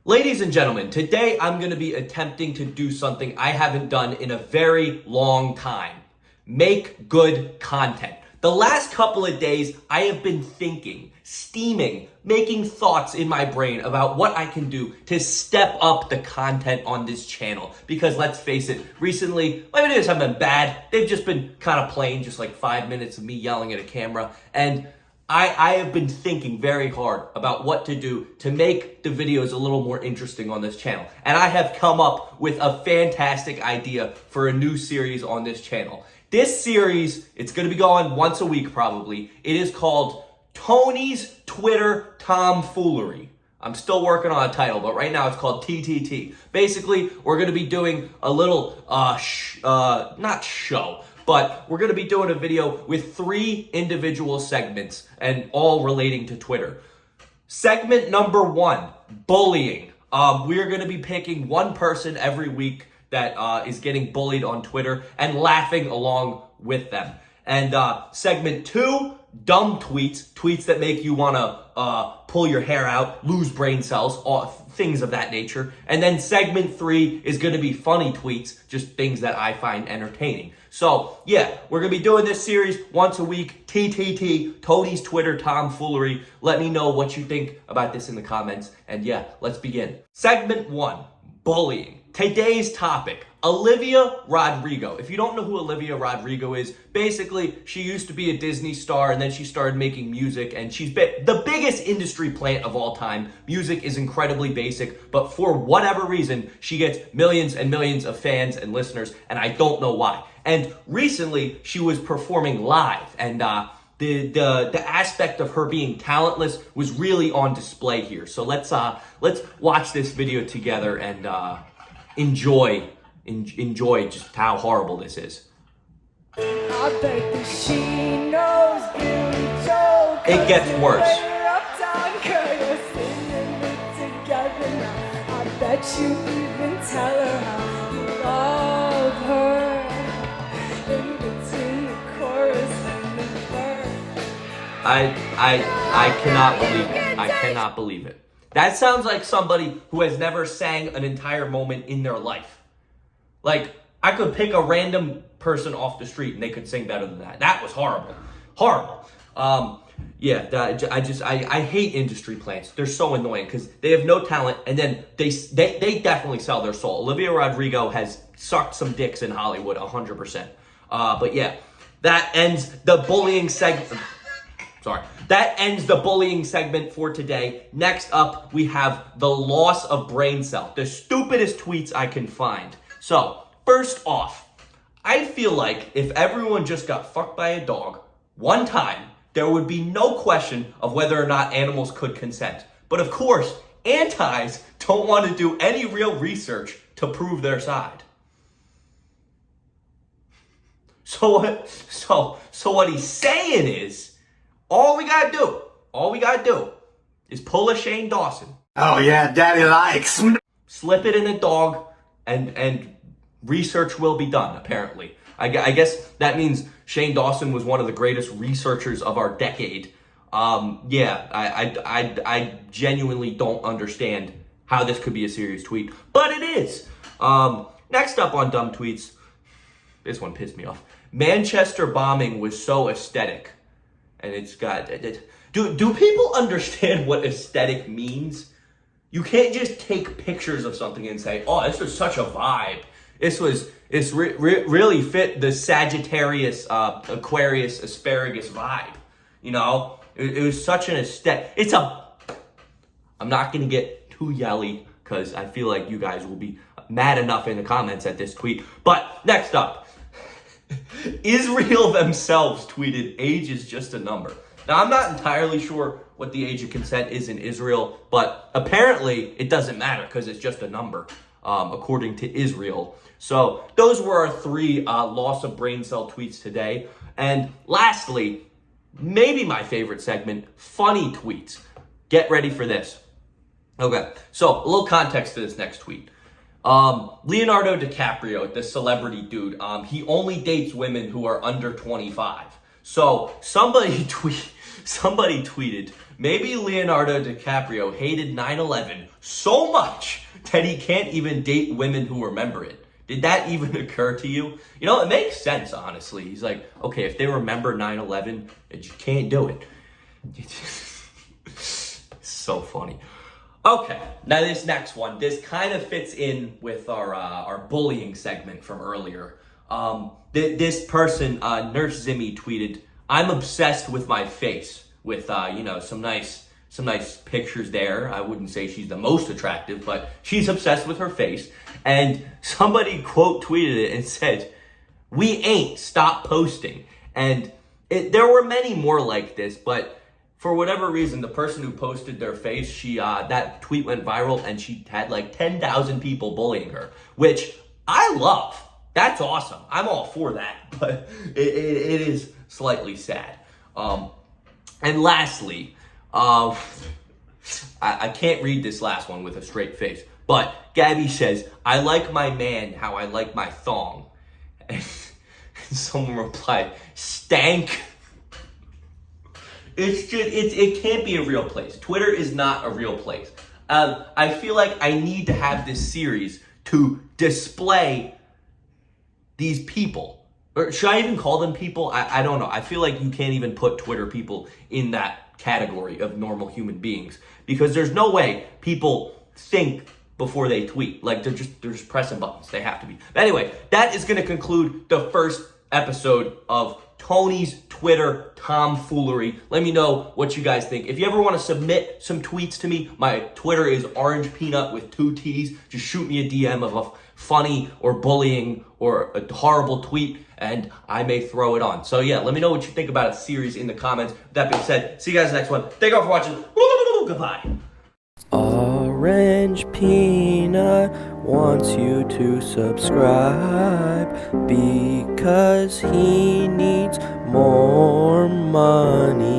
Ladies and gentlemen, today I'm going to be attempting to do something I haven't done in a very long time. Make good content. The last couple of days, I have been thinking, steaming, making thoughts in my brain about what I can do to step up the content on this channel. Because let's face it, recently, my videos haven't been bad. They've just been kind of plain, just like 5 minutes of me yelling at a camera. And I have been thinking very hard about what to do to make the videos a little more interesting on this channel. And I have come up with a fantastic idea for a new series on this channel. This series, it's going to be going once a week probably. It is called Tony's Twitter Tomfoolery. I'm still working on a title, but right now it's called TTT. Basically, we're going to be doing a little, not show, but we're going to be doing a video with 3 individual segments and all relating to Twitter. Segment number 1, bullying. We are going to be picking one person every week that is getting bullied on Twitter and laughing along with them. And segment 2, dumb tweets, tweets that make you want to pull your hair out, lose brain cells, things of that nature. And then segment 3 is going to be funny tweets, just things that I find entertaining. So yeah, we're going to be doing this series once a week, TTT, Tony's Twitter Tomfoolery. Let me know what you think about this in the comments. And yeah, let's begin. Segment 1, bullying. Today's topic, Olivia Rodrigo. If you don't know who Olivia Rodrigo is, basically, she used to be a Disney star and then she started making music and she's the biggest industry plant of all time. Music is incredibly basic, but for whatever reason, she gets millions and millions of fans and listeners, and I don't know why. And recently, she was performing live, and the aspect of her being talentless was really on display here. So let's watch this video together and enjoy just how horrible this is. I bet that she knows Billy Joel. It gets worse. I bet you even tell her how you love her in between the chorus and the verse. I cannot believe it. I cannot believe it. That sounds like somebody who has never sang an entire moment in their life. Like, I could pick a random person off the street and they could sing better than that. That was horrible. Horrible. I hate industry plants. They're so annoying because they have no talent and then they definitely sell their soul. Olivia Rodrigo has sucked some dicks in Hollywood, 100%. But yeah, that ends the bullying segment. That ends the bullying segment for today. Next up, we have the loss of brain cell. The stupidest tweets I can find. So, first off, I feel like if everyone just got fucked by a dog one time, there would be no question of whether or not animals could consent. But of course, antis don't want to do any real research to prove their side. So what he's saying is, all we gotta do is pull a Shane Dawson. Oh yeah, daddy likes. Slip it in a dog and research will be done, apparently. I guess that means Shane Dawson was one of the greatest researchers of our decade. I genuinely don't understand how this could be a serious tweet, but it is. Next up on dumb tweets, this one pissed me off. Manchester bombing was so aesthetic. And it's got, do people understand what aesthetic means? You can't just take pictures of something and say, oh, this was such a vibe. It's really fit the Sagittarius, Aquarius, asparagus vibe. You know, it was such an aesthetic. I'm not going to get too yelly because I feel like you guys will be mad enough in the comments at this tweet. But next up. Israel themselves tweeted, age is just a number. Now, I'm not entirely sure what the age of consent is in Israel, but apparently it doesn't matter because it's just a number, according to Israel. So those were our 3 loss of brain cell tweets today. And lastly, maybe my favorite segment, funny tweets. Get ready for this. Okay, so a little context to this next tweet. Leonardo DiCaprio, the celebrity dude, he only dates women who are under 25. So somebody tweeted, Maybe Leonardo DiCaprio hated 9/11 so much that he can't even date women who remember it. Did that even occur to you? You know, it makes sense, honestly. He's like, okay, if they remember 9/11, you can't do it. So funny. Okay, now this next one, this kind of fits in with our bullying segment from earlier. This person, Nurse Zimmy, tweeted, "I'm obsessed with my face," with some nice pictures there. I wouldn't say she's the most attractive, but she's obsessed with her face. And somebody quote tweeted it and said, "We ain't, stop posting." And there were many more like this, but for whatever reason, the person who posted their face, that tweet went viral, and she had like 10,000 people bullying her, which I love. That's awesome. I'm all for that, but it is slightly sad. And lastly, I can't read this last one with a straight face, but Gabby says, "I like my man how I like my thong." And someone replied, "Stank." It can't be a real place. Twitter is not a real place. I feel like I need to have this series to display these people. Or should I even call them people? I don't know. I feel like you can't even put Twitter people in that category of normal human beings, because there's no way people think before they tweet. Like they're just pressing buttons. They have to be. But anyway, that is going to conclude the first episode of Tony's Twitter tomfoolery. Let me know what you guys think. If you ever want to submit some tweets to me, my Twitter is Orange Peanut with 2 T's. Just shoot me a DM of a funny or bullying or a horrible tweet, and I may throw it on. So yeah, let me know what you think about a series in the comments. With that being said, see you guys next one. Thank you all for watching. Goodbye. Orange Peanut wants you to subscribe because he needs more money.